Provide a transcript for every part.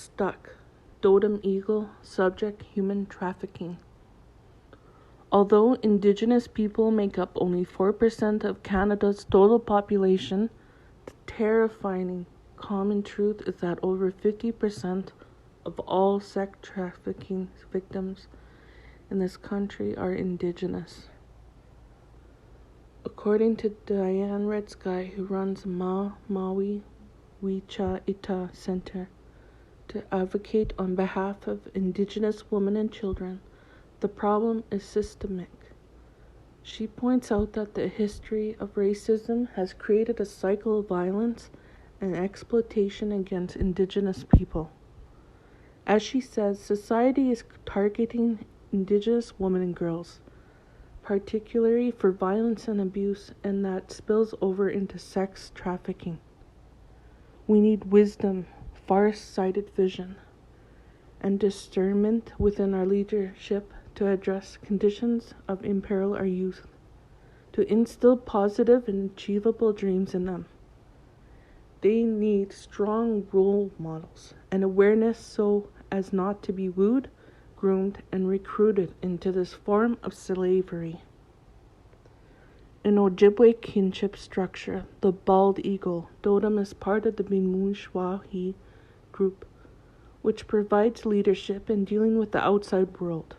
Stuck. Totem eagle. Subject human trafficking. Although Indigenous people make up only 4% of Canada's total population, the terrifying common truth is that over 50% of all sex trafficking victims in this country are Indigenous. According to Diane Red Sky, who runs Maui Wicha Ita Center to advocate on behalf of Indigenous women and children, the problem is systemic. She points out that the history of racism has created a cycle of violence and exploitation against Indigenous people. As she says, society is targeting Indigenous women and girls, particularly for violence and abuse, and that spills over into sex trafficking. We need wisdom, far-sighted vision, and discernment within our leadership to address conditions of imperil our youth, to instill positive and achievable dreams in them. They need strong role models and awareness so as not to be wooed, groomed, and recruited into this form of slavery. In Ojibwe kinship structure, the bald eagle totem is part of the Baswenaazhi group, which provides leadership in dealing with the outside world.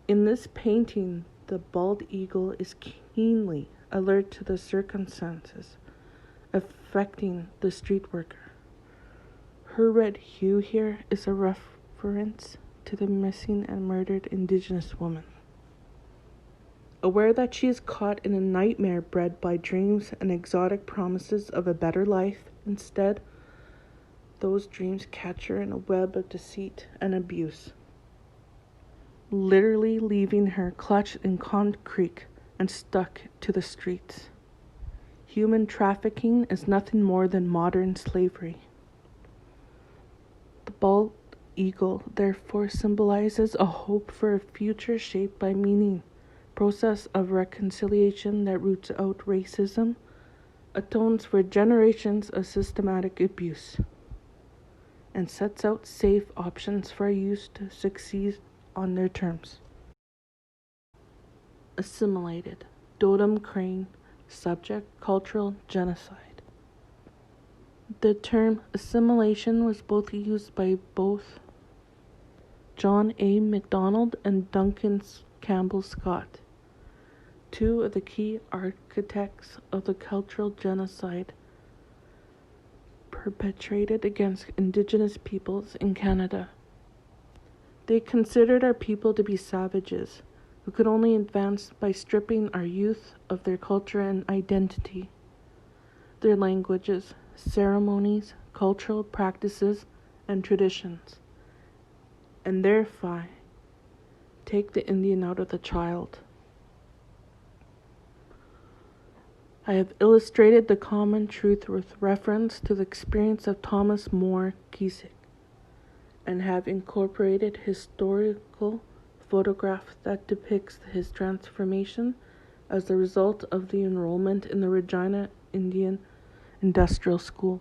In this painting, the bald eagle is keenly alert to the circumstances affecting the street worker. Her red hue here is a reference to the missing and murdered Indigenous woman. Aware that she is caught in a nightmare bred by dreams and exotic promises of a better life, instead, those dreams catch her in a web of deceit and abuse, literally leaving her clutched in concrete and stuck to the streets. Human trafficking is nothing more than modern slavery. The bald eagle therefore symbolizes a hope for a future shaped by meaning, process of reconciliation that roots out racism, atones for generations of systematic abuse, and sets out safe options for our youth to succeed on their terms. Assimilated. Totem crane. Subject cultural genocide. The term assimilation was both used by both John A. MacDonald and Duncan Campbell Scott, two of the key architects of the cultural genocide perpetrated against Indigenous peoples in Canada. They considered our people to be savages who could only advance by stripping our youth of their culture and identity, their languages, ceremonies, cultural practices, and traditions, and therefore take the Indian out of the child. I have illustrated the common truth with reference to the experience of Thomas More Giesecke, and have incorporated historical photograph that depicts his transformation as the result of the enrollment in the Regina Indian Industrial School.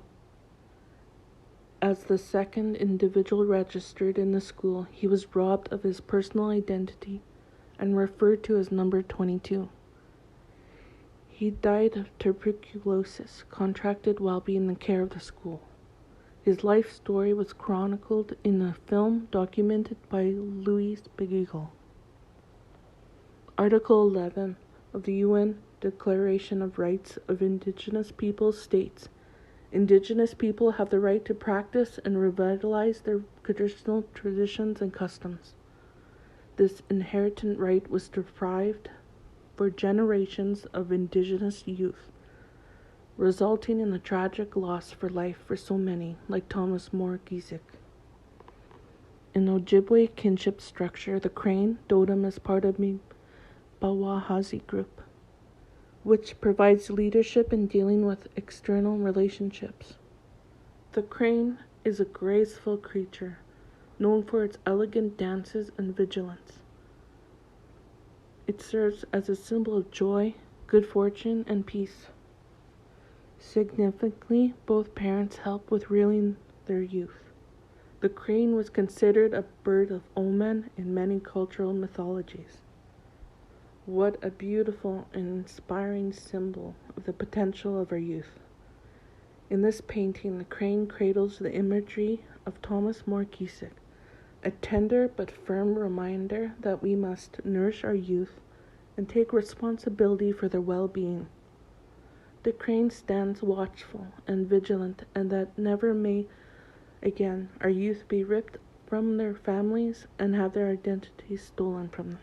As the second individual registered in the school, he was robbed of his personal identity and referred to as number 22. He died of tuberculosis contracted while being in the care of the school. His life story was chronicled in a film documented by Louis Beagle. Article 11 of the UN Declaration of Rights of Indigenous Peoples states, Indigenous people have the right to practice and revitalize their traditional traditions and customs. This inherent right was deprived for generations of Indigenous youth, resulting in a tragic loss for life for so many, like Thomas More Giesecke. In Ojibwe kinship structure, the crane totem is part of the Baswenaazhi group, which provides leadership in dealing with external relationships. The crane is a graceful creature, known for its elegant dances and vigilance. It serves as a symbol of joy, good fortune, and peace. Significantly, both parents help with rearing their youth. The crane was considered a bird of omen in many cultural mythologies. What a beautiful and inspiring symbol of the potential of our youth. In this painting, the crane cradles the imagery of Thomas More Cusick, a tender but firm reminder that we must nourish our youth and take responsibility for their well-being. The crane stands watchful and vigilant, and that never may again our youth be ripped from their families and have their identities stolen from them.